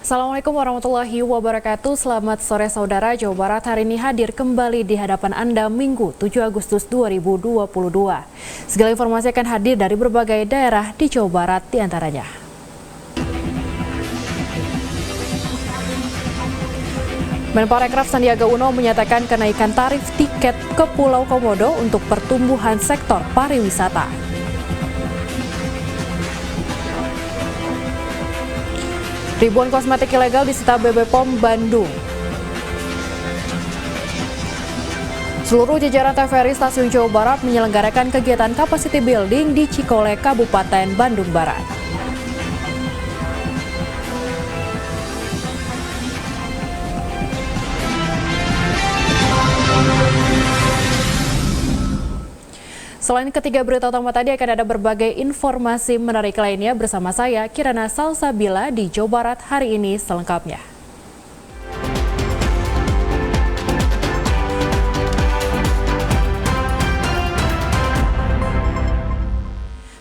Assalamualaikum warahmatullahi wabarakatuh. Selamat sore saudara. Jawa Barat hari ini hadir kembali di hadapan Anda Minggu 7 Agustus 2022. Segala informasi akan hadir dari berbagai daerah di Jawa Barat diantaranya. Menparekraf Sandiaga Uno menyatakan kenaikan tarif tiket ke Pulau Komodo untuk pertumbuhan sektor pariwisata. Ribuan kosmetik ilegal disita BB POM Bandung. Seluruh jajaran TVRI Stasiun Jawa Barat menyelenggarakan kegiatan capacity building di Cikole, Kabupaten Bandung Barat. Selain ketiga berita utama tadi, akan ada berbagai informasi menarik lainnya bersama saya, Kirana Salsabila, di Jawa Barat hari ini selengkapnya.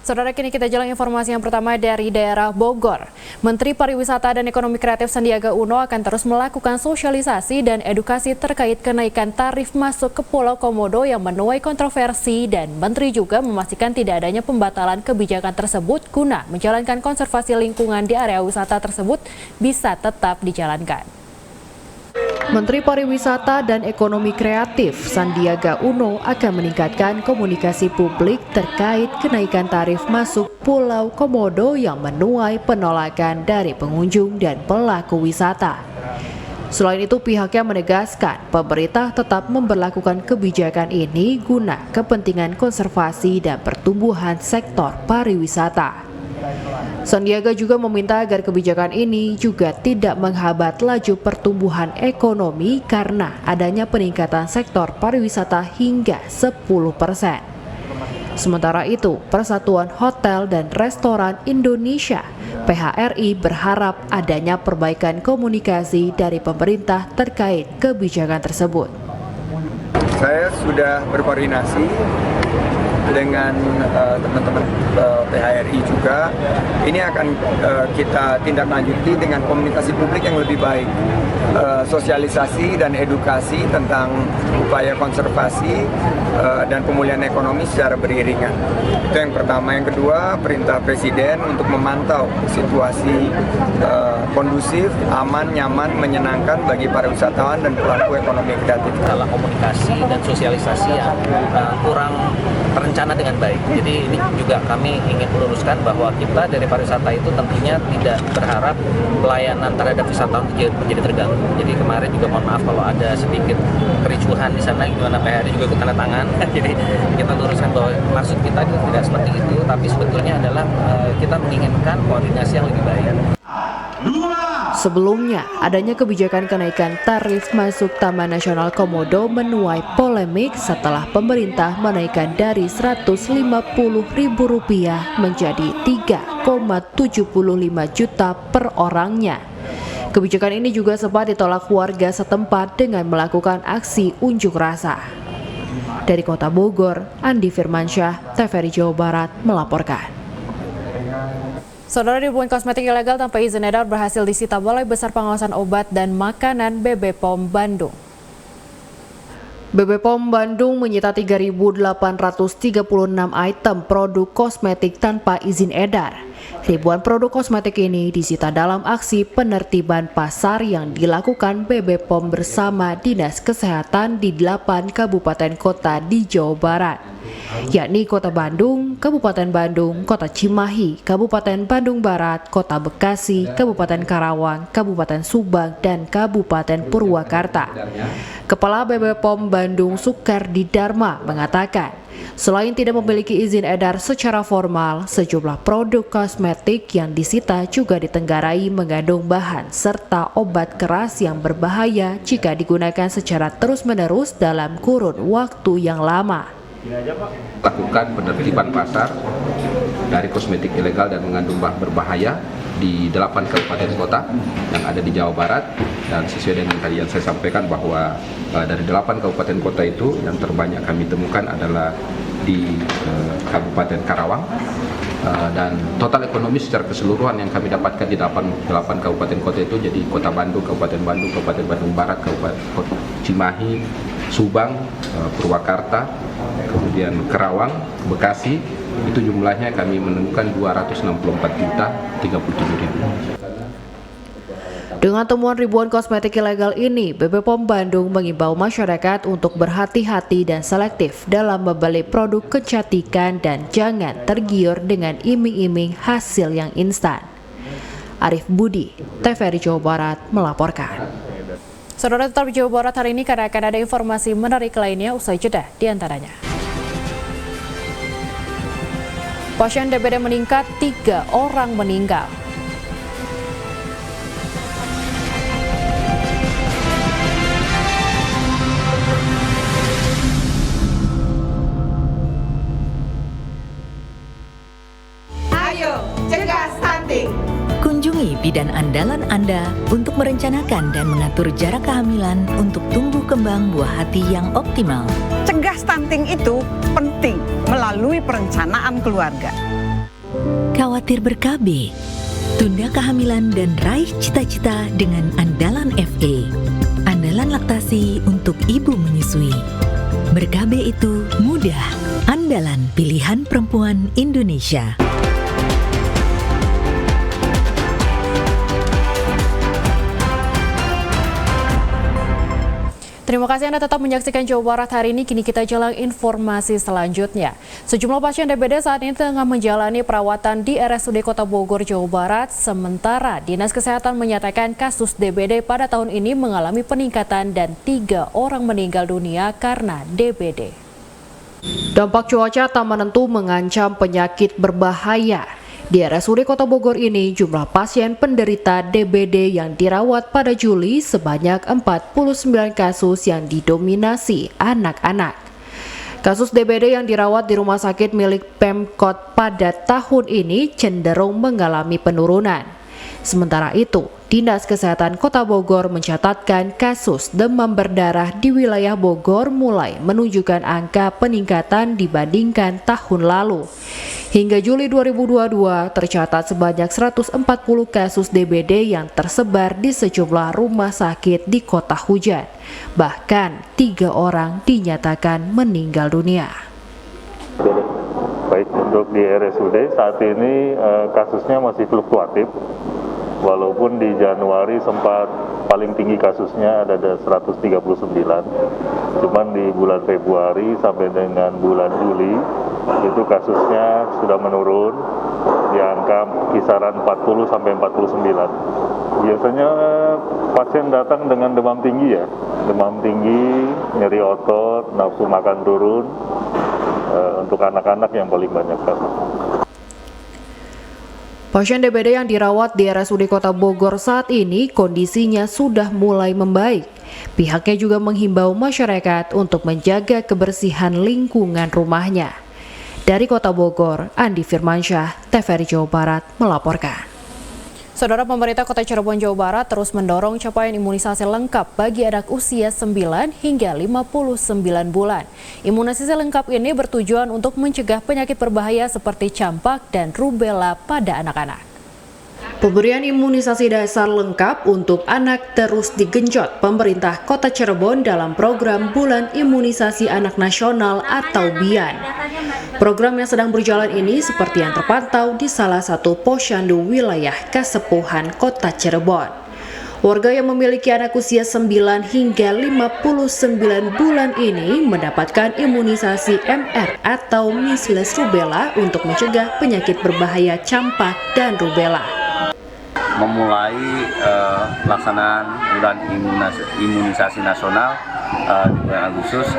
Saudara, kini kita jalan informasi yang pertama dari daerah Bogor. Menteri Pariwisata dan Ekonomi Kreatif Sandiaga Uno akan terus melakukan sosialisasi dan edukasi terkait kenaikan tarif masuk ke Pulau Komodo yang menuai kontroversi, dan Menteri juga memastikan tidak adanya pembatalan kebijakan tersebut guna menjalankan konservasi lingkungan di area wisata tersebut bisa tetap dijalankan. Menteri Pariwisata dan Ekonomi Kreatif Sandiaga Uno akan meningkatkan komunikasi publik terkait kenaikan tarif masuk Pulau Komodo yang menuai penolakan dari pengunjung dan pelaku wisata. Selain itu, pihaknya menegaskan pemerintah tetap memberlakukan kebijakan ini guna kepentingan konservasi dan pertumbuhan sektor pariwisata. Sandiaga juga meminta agar kebijakan ini juga tidak menghambat laju pertumbuhan ekonomi karena adanya peningkatan sektor pariwisata hingga 10%. Sementara itu, Persatuan Hotel dan Restoran Indonesia (PHRI) berharap adanya perbaikan komunikasi dari pemerintah terkait kebijakan tersebut. Saya sudah berkoordinasi dengan teman-teman PHRI juga. Ini akan kita tindak lanjuti dengan komunikasi publik yang lebih baik, sosialisasi dan edukasi tentang upaya konservasi dan pemulihan ekonomi secara beriringan. Itu yang pertama. Yang kedua, perintah Presiden untuk memantau situasi kondusif, aman, nyaman, menyenangkan bagi para wisatawan dan pelaku ekonomi kreatif. Salah komunikasi dan sosialisasi yang kurang terencana dengan baik. Jadi ini juga kami ingin meluruskan bahwa kita dari pariwisata itu tentunya tidak berharap pelayanan terhadap wisatawan menjadi terganggu. Jadi kemarin juga mohon maaf kalau ada sedikit kericuhan di sana, gimana PHRI juga ikut tanda tangan. Jadi kita luruskan bahwa maksud kita itu tidak seperti itu, tapi sebetulnya adalah kita menginginkan koordinasi yang lebih baik. Sebelumnya, adanya kebijakan kenaikan tarif masuk Taman Nasional Komodo menuai polemik setelah pemerintah menaikkan dari Rp150.000 menjadi Rp3,75 juta per orangnya. Kebijakan ini juga sempat ditolak warga setempat dengan melakukan aksi unjuk rasa. Dari Kota Bogor, Andi Firmansyah, TVRI Jawa Barat melaporkan. Saudara, ribuan kosmetik ilegal tanpa izin edar berhasil disita Balai Besar Pengawasan Obat dan Makanan BB POM Bandung. BB POM Bandung menyita 3.836 item produk kosmetik tanpa izin edar. Ribuan produk kosmetik ini disita dalam aksi penertiban pasar yang dilakukan BB POM bersama Dinas Kesehatan di 8 kabupaten kota di Jawa Barat, yakni Kota Bandung, Kabupaten Bandung, Kota Cimahi, Kabupaten Bandung Barat, Kota Bekasi, Kabupaten Karawang, Kabupaten Subang, dan Kabupaten Purwakarta. Kepala BB POM Bandung Sukardi Dharma mengatakan, selain tidak memiliki izin edar secara formal, sejumlah produk kosmetik yang disita juga ditenggarai mengandung bahan serta obat keras yang berbahaya jika digunakan secara terus-menerus dalam kurun waktu yang lama. Lakukan penertiban pasar dari kosmetik ilegal dan mengandung bahan berbahaya di 8 kabupaten kota yang ada di Jawa Barat, dan sesuai dengan tadi yang saya sampaikan bahwa dari 8 kabupaten kota itu yang terbanyak kami temukan adalah di Kabupaten Karawang. Dan total ekonomi secara keseluruhan yang kami dapatkan di 8 kabupaten kota itu jadi Kota Bandung, Kabupaten Bandung Barat, Kabupaten Cimahi, Subang, Purwakarta, kemudian Karawang, Bekasi, itu jumlahnya kami menemukan 264.037.000. Dengan temuan ribuan kosmetik ilegal ini, BP POM Bandung mengimbau masyarakat untuk berhati-hati dan selektif dalam membeli produk kecantikan dan jangan tergiur dengan iming-iming hasil yang instan. Arif Budi, TVRI Jawa Barat melaporkan. Saudara tetap di Jawa Barat hari ini karena akan ada informasi menarik lainnya usai jeda di antaranya. Pasien DBD meningkat, 3 orang meninggal. Kunjungi bidan andalan Anda untuk merencanakan dan mengatur jarak kehamilan untuk tumbuh kembang buah hati yang optimal. Cegah stunting itu penting melalui perencanaan keluarga. Khawatir ber-KB? Tunda kehamilan dan raih cita-cita dengan Andalan FE. Andalan laktasi untuk ibu menyusui. Ber-KB itu mudah. Andalan pilihan perempuan Indonesia. Terima kasih Anda tetap menyaksikan Jawa Barat hari ini. Kini kita jalan informasi selanjutnya. Sejumlah pasien DBD saat ini tengah menjalani perawatan di RSUD Kota Bogor, Jawa Barat. Sementara Dinas Kesehatan menyatakan kasus DBD pada tahun ini mengalami peningkatan dan 3 orang meninggal dunia karena DBD. Dampak cuaca tak menentu mengancam penyakit berbahaya. Di RSUD Kota Bogor ini, jumlah pasien penderita DBD yang dirawat pada Juli sebanyak 49 kasus yang didominasi anak-anak. Kasus DBD yang dirawat di rumah sakit milik Pemkot pada tahun ini cenderung mengalami penurunan. Sementara itu, Dinas Kesehatan Kota Bogor mencatatkan kasus demam berdarah di wilayah Bogor mulai menunjukkan angka peningkatan dibandingkan tahun lalu. Hingga Juli 2022 tercatat sebanyak 140 kasus DBD yang tersebar di sejumlah rumah sakit di Kota Hujan. Bahkan 3 orang dinyatakan meninggal dunia. Baik, untuk di RSUD saat ini kasusnya masih fluktuatif. Walaupun di Januari sempat paling tinggi kasusnya ada 139, cuman di bulan Februari sampai dengan bulan Juli itu kasusnya sudah menurun di angka kisaran 40 sampai 49. Biasanya pasien datang dengan demam tinggi ya, demam tinggi, nyeri otot, nafsu makan turun, untuk anak-anak yang paling banyak kasus. Pasien DBD yang dirawat di RSUD Kota Bogor saat ini kondisinya sudah mulai membaik. Pihaknya juga menghimbau masyarakat untuk menjaga kebersihan lingkungan rumahnya. Dari Kota Bogor, Andi Firmansyah, TVRI Jawa Barat melaporkan. Saudara, pemerintah Kota Cirebon, Jawa Barat terus mendorong capaian imunisasi lengkap bagi anak usia 9 hingga 59 bulan. Imunisasi lengkap ini bertujuan untuk mencegah penyakit berbahaya seperti campak dan rubella pada anak-anak. Pemberian imunisasi dasar lengkap untuk anak terus digenjot pemerintah Kota Cirebon dalam program Bulan Imunisasi Anak Nasional atau BIAN. Program yang sedang berjalan ini seperti yang terpantau di salah satu posyandu wilayah Kasepuhan Kota Cirebon. Warga yang memiliki anak usia 9 hingga 59 bulan ini mendapatkan imunisasi MR atau measles rubella untuk mencegah penyakit berbahaya campak dan rubella. Memulai pelaksanaan bulan imunisasi nasional di bulan Agustus.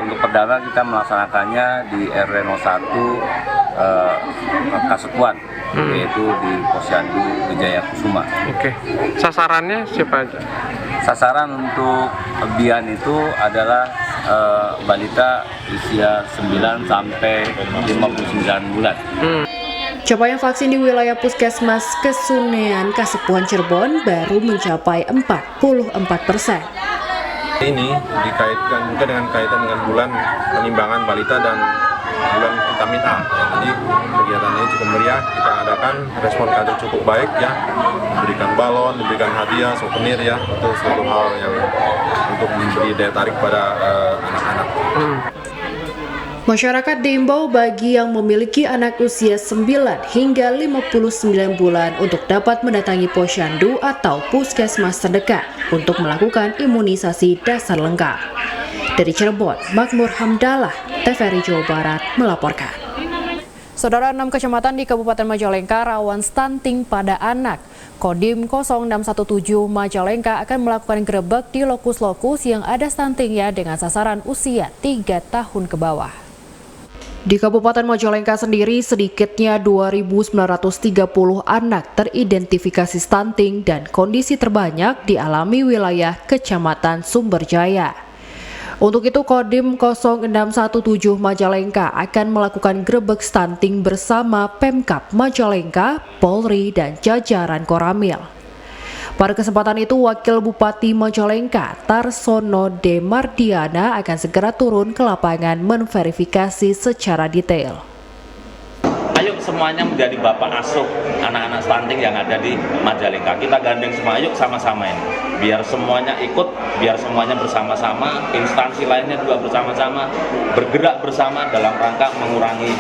Untuk perdana kita melaksanakannya di RW 01 Kasepuhan, yaitu di Posyandu Wijaya Kusuma. Oke. Sasarannya siapa aja? Sasaran untuk BIAN itu adalah balita usia 9 sampai 59 bulan. Capaian vaksin di wilayah Puskesmas Kesunean Kasepuhan Cirebon baru mencapai 44%. Ini dikaitkan juga dengan kaitan dengan bulan penimbangan balita dan bulan vitamin A. Jadi kegiatannya cukup meriah, kita adakan, respon kader cukup baik ya, diberikan balon, diberikan hadiah, souvenir ya, itu suatu hal yang untuk memberi daya tarik pada anak-anak. Masyarakat diimbau bagi yang memiliki anak usia 9 hingga 59 bulan untuk dapat mendatangi posyandu atau puskesmas terdekat untuk melakukan imunisasi dasar lengkap. Dari Cirebon, Makmur Hamdallah, TVRI Jawa Barat melaporkan. Saudara, 6 kecamatan di Kabupaten Majalengka rawan stunting pada anak. Kodim 0617 Majalengka akan melakukan gerebek di lokus-lokus yang ada stuntingnya dengan sasaran usia 3 tahun ke bawah. Di Kabupaten Majalengka sendiri, sedikitnya 2.930 anak teridentifikasi stunting dan kondisi terbanyak dialami wilayah Kecamatan Sumberjaya. Untuk itu, Kodim 0617 Majalengka akan melakukan gerebek stunting bersama Pemkab Majalengka, Polri, dan jajaran Koramil. Pada kesempatan itu, Wakil Bupati Majalengka, Tarsono D. Mardiana akan segera turun ke lapangan memverifikasi secara detail. Ayo semuanya menjadi bapak asuh anak-anak stunting yang ada di Majalengka. Kita gandeng semua, yuk sama-sama ini. Biar semuanya ikut, biar semuanya bersama-sama, instansi lainnya juga bersama-sama, bergerak bersama dalam rangka mengurangi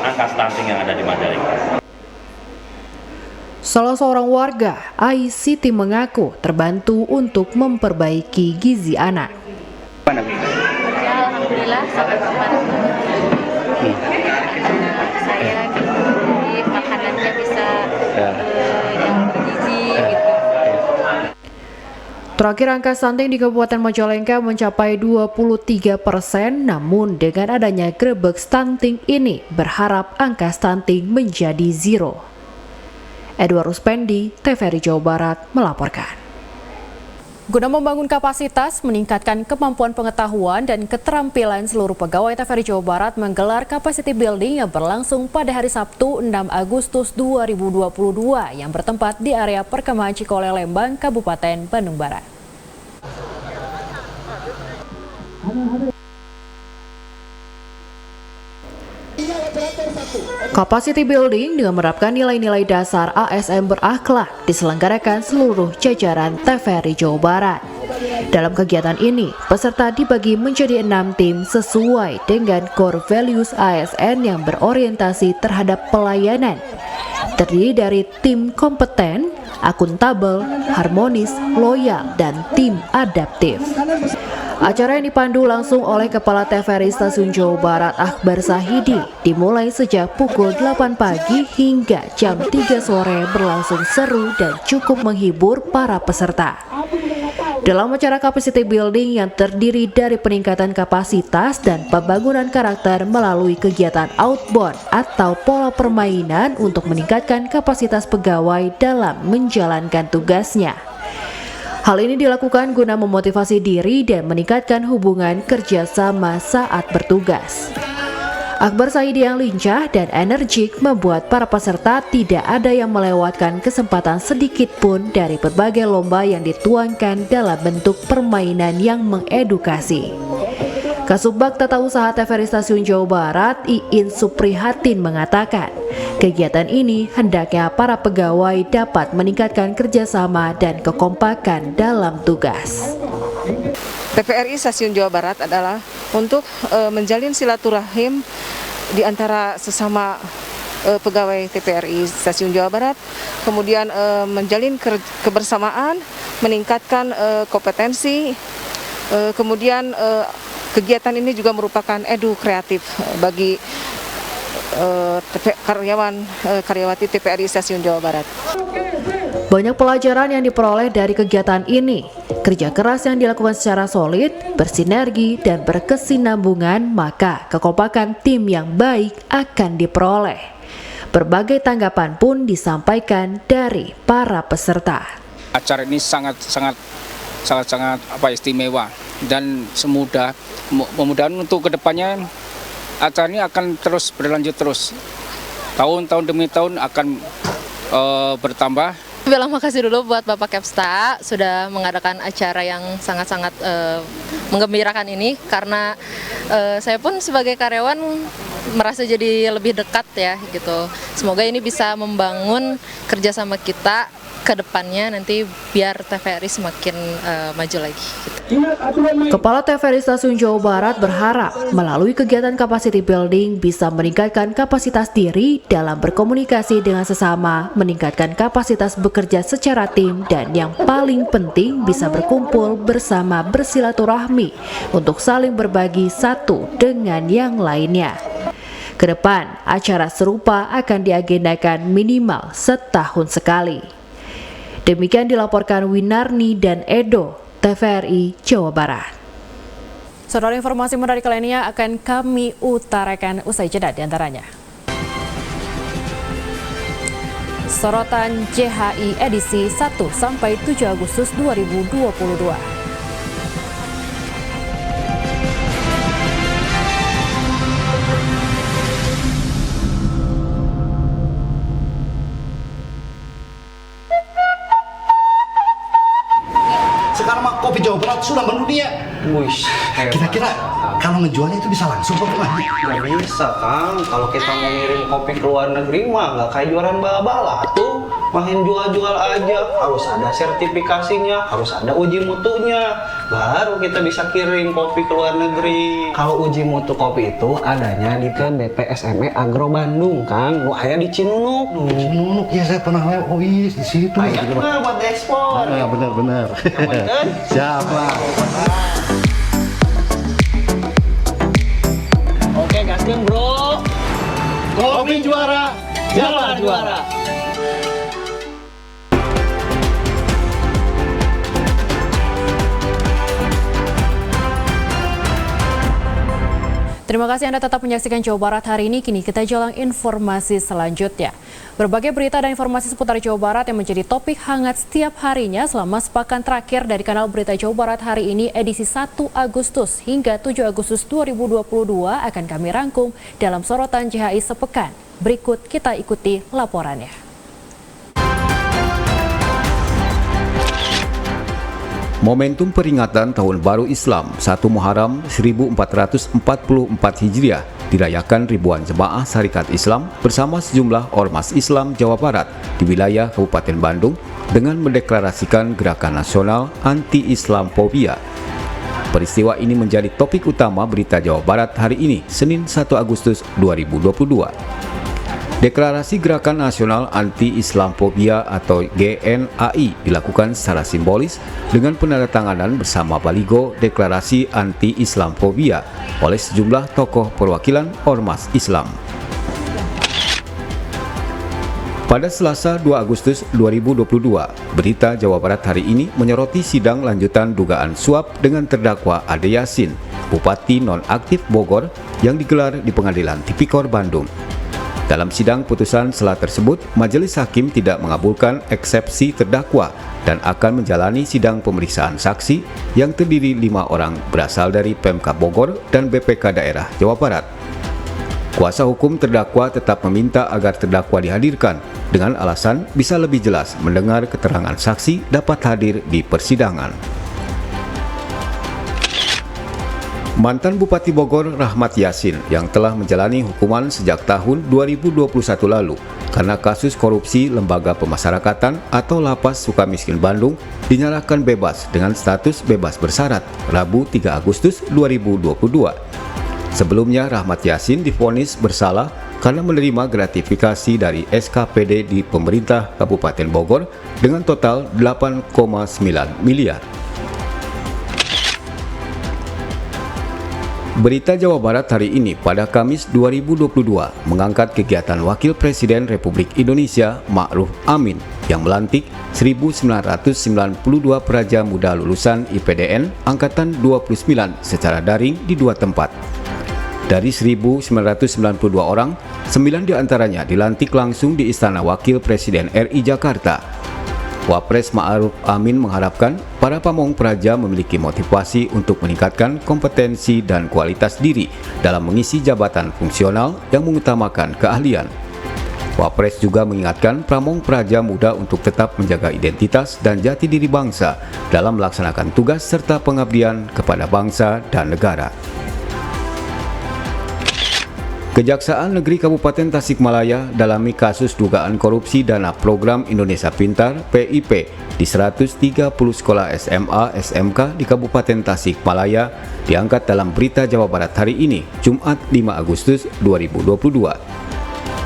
angka stunting yang ada di Majalengka. Salah seorang warga, Ai Siti, mengaku terbantu untuk memperbaiki gizi anak. Ya, alhamdulillah sampai kemarin saya di makanannya bisa yang bergizi gitu. Terakhir, angka stunting di Kabupaten Majalengka mencapai 23%, namun dengan adanya gerebek stunting ini berharap angka stunting menjadi zero. Edward Ruspendi, TVRI Jawa Barat melaporkan. Guna membangun kapasitas, meningkatkan kemampuan pengetahuan dan keterampilan seluruh pegawai TVRI Jawa Barat menggelar capacity building yang berlangsung pada hari Sabtu 6 Agustus 2022 yang bertempat di area Perkemahan Cikole, Lembang, Kabupaten Bandung Barat. Capacity building dengan menerapkan nilai-nilai dasar ASN berakhlak diselenggarakan seluruh jajaran TVRI Jawa Barat. Dalam kegiatan ini, peserta dibagi menjadi 6 tim sesuai dengan core values ASN yang berorientasi terhadap pelayanan. Terdiri dari tim kompeten, akuntabel, harmonis, loyal, dan tim adaptif. Acara yang dipandu langsung oleh Kepala TVRI Stasiun Jawa Barat Akbar Sahidi dimulai sejak pukul 8 pagi hingga jam 3 sore berlangsung seru dan cukup menghibur para peserta. Dalam acara capacity building yang terdiri dari peningkatan kapasitas dan pembangunan karakter melalui kegiatan outbound atau pola permainan untuk meningkatkan kapasitas pegawai dalam menjalankan tugasnya. Hal ini dilakukan guna memotivasi diri dan meningkatkan hubungan kerjasama saat bertugas. Akbar Sahidi yang lincah dan energik membuat para peserta tidak ada yang melewatkan kesempatan sedikit pun dari berbagai lomba yang dituangkan dalam bentuk permainan yang mengedukasi. Kasubag Tata Usaha TVRI Stasiun Jawa Barat, Iin Suprihatin, mengatakan, kegiatan ini hendaknya para pegawai dapat meningkatkan kerjasama dan kekompakan dalam tugas. TVRI Stasiun Jawa Barat adalah untuk menjalin silaturahim di antara sesama pegawai TVRI Stasiun Jawa Barat, kemudian menjalin kebersamaan, meningkatkan kompetensi, kemudian kegiatan ini juga merupakan edu kreatif bagi karyawati TVRI Stasiun Jawa Barat. Banyak pelajaran yang diperoleh dari kegiatan ini. Kerja keras yang dilakukan secara solid, bersinergi, dan berkesinambungan, maka kekompakan tim yang baik akan diperoleh. Berbagai tanggapan pun disampaikan dari para peserta. Acara ini sangat istimewa dan mudah-mudahan untuk kedepannya acara ini akan terus berlanjut terus. Tahun demi tahun akan bertambah. Bilang makasih dulu buat Bapak Kepsta sudah mengadakan acara yang sangat-sangat menggembirakan ini, karena Saya pun sebagai karyawan merasa jadi lebih dekat ya gitu. Semoga ini bisa membangun kerjasama kita ke depannya nanti biar TVRI semakin maju lagi. Kepala TVRI Stasiun Jawa Barat berharap melalui kegiatan capacity building bisa meningkatkan kapasitas diri dalam berkomunikasi dengan sesama, meningkatkan kapasitas bekerja secara tim, dan yang paling penting bisa berkumpul bersama bersilaturahmi untuk saling berbagi satu dengan yang lainnya. Kedepan, acara serupa akan diagendakan minimal setahun sekali. Demikian dilaporkan Winarni dan Edo, TVRI Jawa Barat. Saudara, informasi menarik lainnya akan kami utarakan usai jeda diantaranya. Sorotan JHI edisi 1-7 Agustus 2022. Sekarang mah kopi Jawa Barat sudah mendunia. Kira-kira kalau ngejualnya itu bisa langsung apa gimana? Nggak bisa, Kang. Kalau kita mau ngirim kopi ke luar negeri mah nggak kayak jualan bala-bala tuh. Main jual-jual aja, harus ada sertifikasinya, harus ada uji mutunya. Baru kita bisa kirim kopi ke luar negeri. Kalau uji mutu kopi itu adanya di BPSME Agro Bandung, Kang. Nu aya di Cinunuk. Cinunuk, ya saya pernah lewat. Oh iya, di situ. Ayo buat ekspor. Ya benar-benar. Siap lah. Oke, gaskeun, Bro. Kopi juara, jalan juara. Terima kasih Anda tetap menyaksikan Jawa Barat hari ini. Kini kita jalan informasi selanjutnya. Berbagai berita dan informasi seputar Jawa Barat yang menjadi topik hangat setiap harinya selama sepekan terakhir dari kanal Berita Jawa Barat hari ini edisi 1 Agustus hingga 7 Agustus 2022 akan kami rangkum dalam sorotan JHI sepekan. Berikut kita ikuti laporannya. Momentum peringatan Tahun Baru Islam 1 Muharram 1444 Hijriah dirayakan ribuan jemaah Syarikat Islam bersama sejumlah ormas Islam Jawa Barat di wilayah Kabupaten Bandung dengan mendeklarasikan gerakan nasional anti-Islamfobia. Peristiwa ini menjadi topik utama Berita Jawa Barat hari ini, Senin 1 Agustus 2022. Deklarasi Gerakan Nasional Anti-Islamfobia atau GNAI dilakukan secara simbolis dengan penandatanganan bersama baligo Deklarasi Anti-Islamfobia oleh sejumlah tokoh perwakilan ormas Islam. Pada Selasa 2 Agustus 2022, Berita Jawa Barat hari ini menyoroti sidang lanjutan dugaan suap dengan terdakwa Ade Yasin, Bupati nonaktif Bogor yang digelar di Pengadilan Tipikor Bandung. Dalam sidang putusan sela tersebut, Majelis Hakim tidak mengabulkan eksepsi terdakwa dan akan menjalani sidang pemeriksaan saksi yang terdiri 5 orang berasal dari Pemkab Bogor dan BPK Daerah Jawa Barat. Kuasa hukum terdakwa tetap meminta agar terdakwa dihadirkan dengan alasan bisa lebih jelas mendengar keterangan saksi dapat hadir di persidangan. Mantan Bupati Bogor Rahmat Yasin yang telah menjalani hukuman sejak tahun 2021 lalu karena kasus korupsi Lembaga Pemasyarakatan atau Lapas Sukamiskin Bandung dinyatakan bebas dengan status bebas bersyarat Rabu 3 Agustus 2022. Sebelumnya Rahmat Yasin divonis bersalah karena menerima gratifikasi dari SKPD di pemerintah Kabupaten Bogor dengan total 8,9 miliar. Berita Jawa Barat hari ini pada Kamis 2022 mengangkat kegiatan Wakil Presiden Republik Indonesia Ma'ruf Amin yang melantik 1992 peraja muda lulusan IPDN Angkatan 29 secara daring di 2 tempat. Dari 1992 orang, 9 diantaranya dilantik langsung di Istana Wakil Presiden RI Jakarta. Wapres Ma'ruf Amin mengharapkan para pamong praja memiliki motivasi untuk meningkatkan kompetensi dan kualitas diri dalam mengisi jabatan fungsional yang mengutamakan keahlian. Wapres juga mengingatkan pamong praja muda untuk tetap menjaga identitas dan jati diri bangsa dalam melaksanakan tugas serta pengabdian kepada bangsa dan negara. Kejaksaan Negeri Kabupaten Tasikmalaya dalami kasus dugaan korupsi dana program Indonesia Pintar (PIP) di 130 sekolah SMA SMK di Kabupaten Tasikmalaya diangkat dalam Berita Jawa Barat hari ini, Jumat 5 Agustus 2022.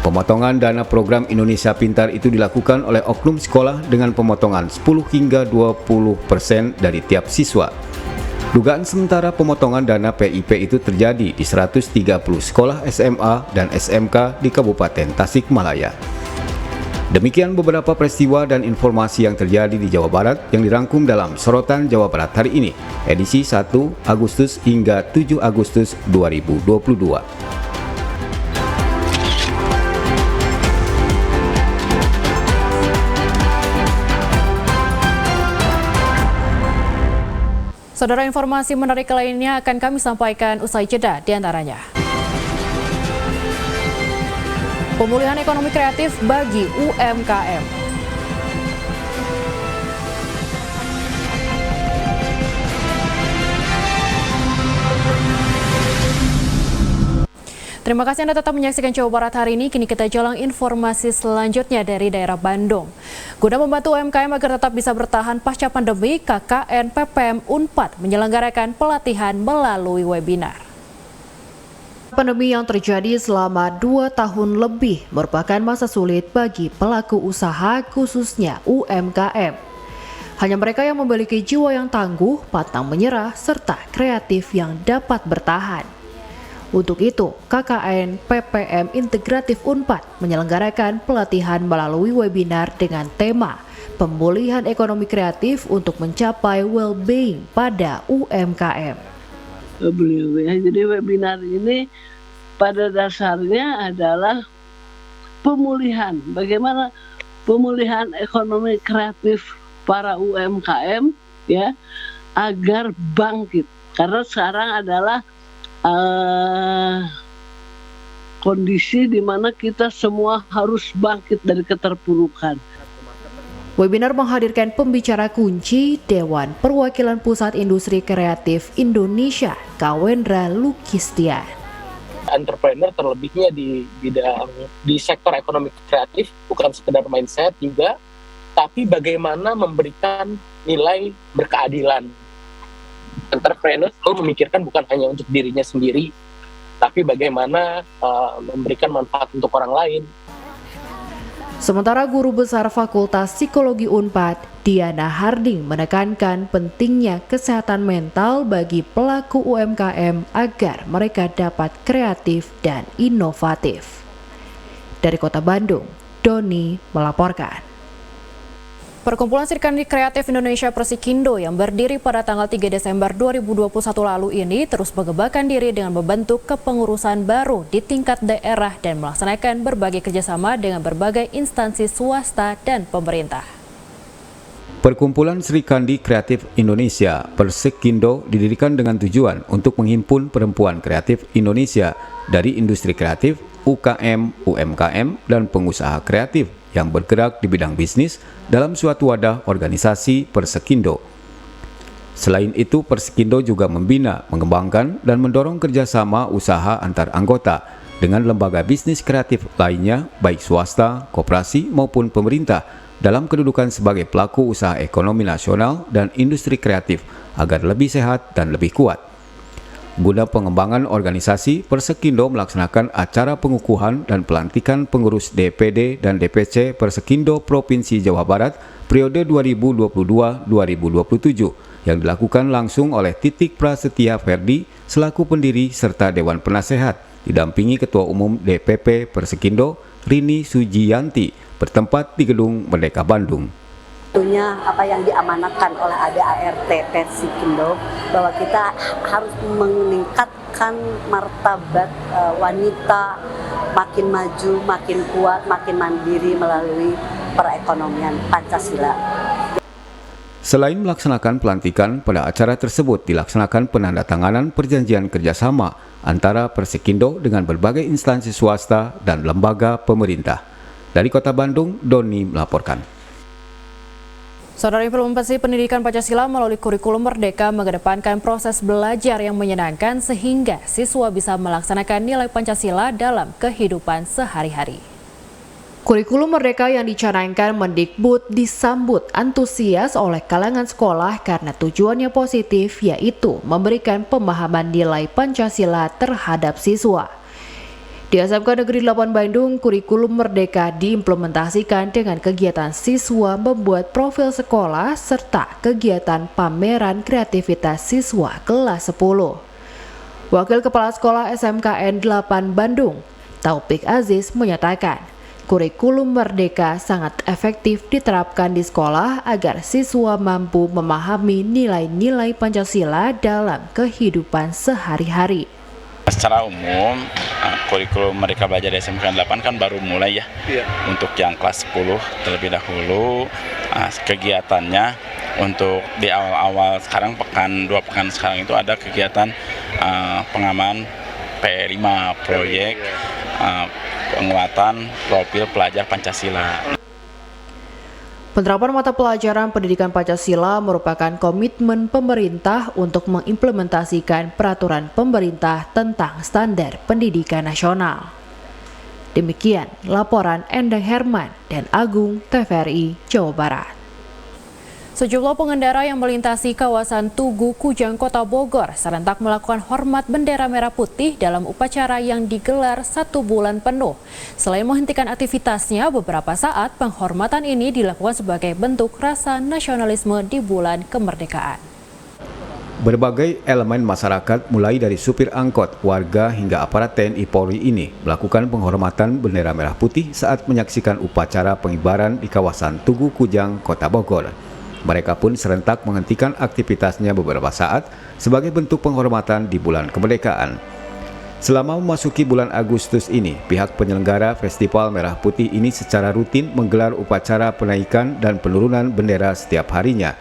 Pemotongan dana program Indonesia Pintar itu dilakukan oleh oknum sekolah dengan pemotongan 10 hingga 20% dari tiap siswa. Dugaan sementara pemotongan dana PIP itu terjadi di 130 sekolah SMA dan SMK di Kabupaten Tasikmalaya. Demikian beberapa peristiwa dan informasi yang terjadi di Jawa Barat yang dirangkum dalam Sorotan Jawa Barat hari ini, edisi 1 Agustus hingga 7 Agustus 2022. Saudara, informasi menarik lainnya akan kami sampaikan usai jeda, diantaranya pemulihan ekonomi kreatif bagi UMKM. Terima kasih Anda tetap menyaksikan Jawa Barat hari ini. Kini kita jalan informasi selanjutnya dari daerah Bandung. Guna membantu UMKM agar tetap bisa bertahan pasca pandemi, KKN PPM Unpad menyelenggarakan pelatihan melalui webinar. Pandemi yang terjadi selama 2 tahun lebih merupakan masa sulit bagi pelaku usaha, khususnya UMKM. Hanya mereka yang memiliki jiwa yang tangguh, pantang menyerah, serta kreatif yang dapat bertahan. Untuk itu, KKN PPM Integratif Unpad menyelenggarakan pelatihan melalui webinar dengan tema Pemulihan Ekonomi Kreatif untuk mencapai well-being pada UMKM. Jadi webinar ini pada dasarnya adalah pemulihan, bagaimana pemulihan ekonomi kreatif para UMKM ya agar bangkit. Karena sekarang adalah kondisi di mana kita semua harus bangkit dari keterpurukan. Webinar menghadirkan pembicara kunci Dewan Perwakilan Pusat Industri Kreatif Indonesia, Kawendra Lukistian. Entrepreneur terlebihnya di bidang di sektor ekonomi kreatif bukan sekedar mindset juga, tapi bagaimana memberikan nilai berkeadilan. Entrepreneur selalu memikirkan bukan hanya untuk dirinya sendiri, tapi bagaimana memberikan manfaat untuk orang lain. Sementara Guru Besar Fakultas Psikologi Unpad, Diana Harding, menekankan pentingnya kesehatan mental bagi pelaku UMKM agar mereka dapat kreatif dan inovatif. Dari Kota Bandung, Doni melaporkan. Perkumpulan Serikandi Kreatif Indonesia Persikindo yang berdiri pada tanggal 3 Desember 2021 lalu ini terus mengembangkan diri dengan membentuk kepengurusan baru di tingkat daerah dan melaksanakan berbagai kerjasama dengan berbagai instansi swasta dan pemerintah. Perkumpulan Serikandi Kreatif Indonesia Persikindo didirikan dengan tujuan untuk menghimpun perempuan kreatif Indonesia dari industri kreatif, UKM, UMKM, dan pengusaha kreatif yang bergerak di bidang bisnis dalam suatu wadah organisasi Persikindo. Selain itu, Persikindo juga membina, mengembangkan, dan mendorong kerjasama usaha antar anggota dengan lembaga bisnis kreatif lainnya, baik swasta, koperasi, maupun pemerintah, dalam kedudukan sebagai pelaku usaha ekonomi nasional dan industri kreatif agar lebih sehat dan lebih kuat. Guna pengembangan organisasi, Persikindo melaksanakan acara pengukuhan dan pelantikan pengurus DPD dan DPC Persikindo Provinsi Jawa Barat periode 2022-2027 yang dilakukan langsung oleh Titik Prasetya Ferdi selaku pendiri serta Dewan Penasehat, didampingi Ketua Umum DPP Persikindo Rini Sujiyanti, bertempat di Gedung Merdeka Bandung. Tentunya apa yang diamanatkan oleh ADART Persikindo bahwa kita harus meningkatkan martabat wanita makin maju, makin kuat, makin mandiri melalui perekonomian Pancasila. Selain melaksanakan pelantikan, pada acara tersebut dilaksanakan penandatanganan perjanjian kerjasama antara Persikindo dengan berbagai instansi swasta dan lembaga pemerintah. Dari Kota Bandung, Doni melaporkan. Saudara, implementasi pendidikan Pancasila melalui kurikulum Merdeka mengedepankan proses belajar yang menyenangkan sehingga siswa bisa melaksanakan nilai Pancasila dalam kehidupan sehari-hari. Kurikulum Merdeka yang dicanangkan Mendikbud disambut antusias oleh kalangan sekolah karena tujuannya positif, yaitu memberikan pemahaman nilai Pancasila terhadap siswa. Di SMK Negeri 8 Bandung, kurikulum Merdeka diimplementasikan dengan kegiatan siswa membuat profil sekolah serta kegiatan pameran kreativitas siswa kelas 10. Wakil Kepala Sekolah SMKN 8 Bandung, Taufik Aziz menyatakan, kurikulum Merdeka sangat efektif diterapkan di sekolah agar siswa mampu memahami nilai-nilai Pancasila dalam kehidupan sehari-hari. Secara umum, kurikulum Merdeka Belajar di SMK 8 kan baru mulai ya. Untuk yang kelas 10 terlebih dahulu, kegiatannya untuk di awal-awal sekarang, 2 pekan sekarang itu ada kegiatan pengaman P5 proyek penguatan profil pelajar Pancasila. Penerapan mata pelajaran pendidikan Pancasila merupakan komitmen pemerintah untuk mengimplementasikan peraturan pemerintah tentang standar pendidikan nasional. Demikian laporan Endang Herman dan Agung, TVRI Jawa Barat. Sejumlah pengendara yang melintasi kawasan Tugu Kujang, Kota Bogor serentak melakukan hormat bendera merah putih dalam upacara yang digelar 1 bulan penuh. Selain menghentikan aktivitasnya beberapa saat, penghormatan ini dilakukan sebagai bentuk rasa nasionalisme di bulan kemerdekaan. Berbagai elemen masyarakat mulai dari supir angkot, warga hingga aparat TNI Polri ini melakukan penghormatan bendera merah putih saat menyaksikan upacara pengibaran di kawasan Tugu Kujang, Kota Bogor. Mereka pun serentak menghentikan aktivitasnya beberapa saat sebagai bentuk penghormatan di bulan kemerdekaan. Selama memasuki bulan Agustus ini, pihak penyelenggara Festival Merah Putih ini secara rutin menggelar upacara penaikan dan penurunan bendera setiap harinya.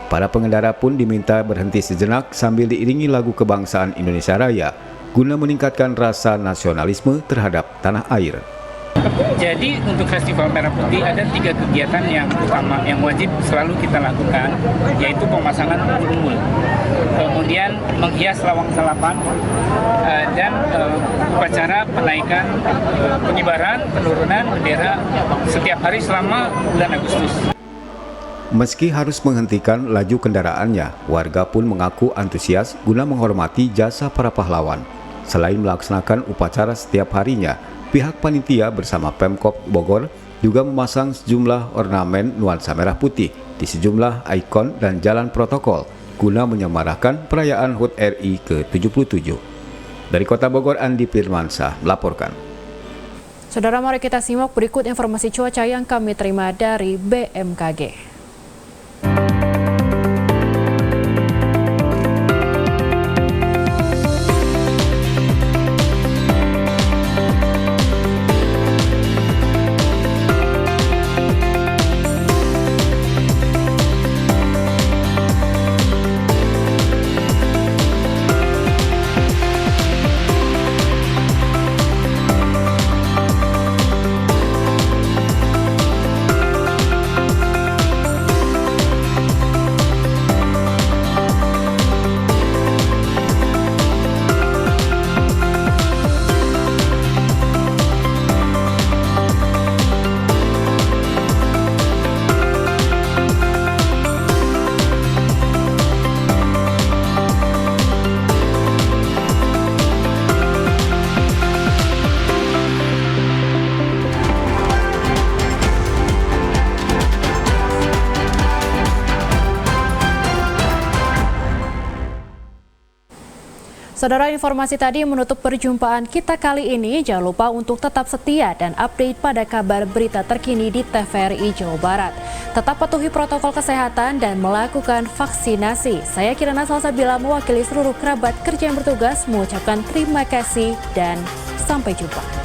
Para pengendara pun diminta berhenti sejenak sambil diiringi lagu kebangsaan Indonesia Raya guna meningkatkan rasa nasionalisme terhadap tanah air. Jadi untuk Festival Merah Putih ada 3 kegiatan yang utama yang wajib selalu kita lakukan, yaitu pemasangan umbul-umbul, kemudian menghias lawang salapan, dan upacara penaikan, pengibaran, penurunan bendera setiap hari selama bulan Agustus. Meski harus menghentikan laju kendaraannya, warga pun mengaku antusias guna menghormati jasa para pahlawan. Selain melaksanakan upacara setiap harinya, pihak panitia bersama Pemkop Bogor juga memasang sejumlah ornamen nuansa merah putih di sejumlah ikon dan jalan protokol guna menyemarakan perayaan HUT RI ke-77. Dari Kota Bogor, Andi Firmansyah melaporkan. Saudara, mari kita simak berikut informasi cuaca yang kami terima dari BMKG. Saudara, informasi tadi menutup perjumpaan kita kali ini. Jangan lupa untuk tetap setia dan update pada kabar berita terkini di TVRI Jawa Barat. Tetap patuhi protokol kesehatan dan melakukan vaksinasi. Saya Kirana Salsabila mewakili seluruh kerabat kerja yang bertugas mengucapkan terima kasih dan sampai jumpa.